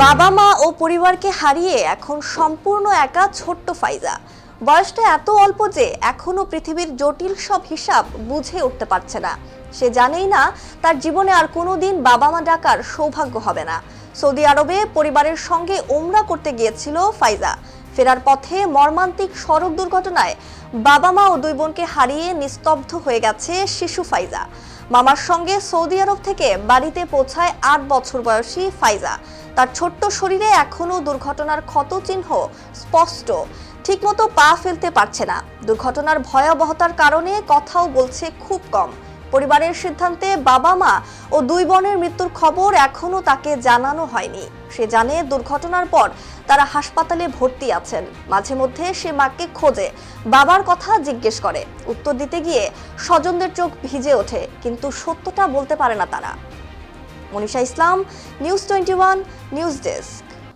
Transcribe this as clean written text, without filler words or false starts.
বাবা মা ও পরিবারকে হারিয়ে এখন সম্পূর্ণ একা ছোট্ট ফাইজা। বয়সটা এত অল্প যে এখনো পৃথিবীর জটিল সব হিসাব বুঝে উঠতে পারছে না। সে জানেই না তার জীবনে আর কোনোদিন বাবা মা ডাকার সৌভাগ্য হবে না। সৌদি আরবে পরিবারের সঙ্গে ওমরা করতে গিয়েছিল ফাইজা। ফেরার পথে মর্মান্তিক সড়ক দুর্ঘটনায় বাবা মা ও দুই বোনকে হারিয়ে নিস্তব্ধ হয়ে গেছে শিশু ফাইজা। মামার সঙ্গে সৌদি আরব থেকে বাড়িতে পৌঁছায় ৮ বছর বয়সী ফাইজা। তার ছোট্ট শরীরে এখনো দুর্ঘটনার ক্ষতচিহ্ন স্পষ্ট, ঠিকমতো পা ফেলতে পারছে না। দুর্ঘটনার ভয়াবহতার কারণে কথাও বলছে খুব কম। পরিবারের সিদ্ধান্তে বাবা মা ও দুই বোনের মৃত্যুর খবর এখনো তাকে জানানো হয়নি। সে জানে দুর্ঘটনার পর তারা হাসপাতালে ভর্তি আছেন। মাঝে মধ্যে সে মাকে খোঁজে, বাবার কথা জিজ্ঞেস করে। উত্তর দিতে গিয়ে স্বজনদের চোখ ভিজে ওঠে, কিন্তু সত্যটা বলতে পারে না তারা। মনীষা ইসলাম, নিউজ 21, নিউজ ডেস্ক।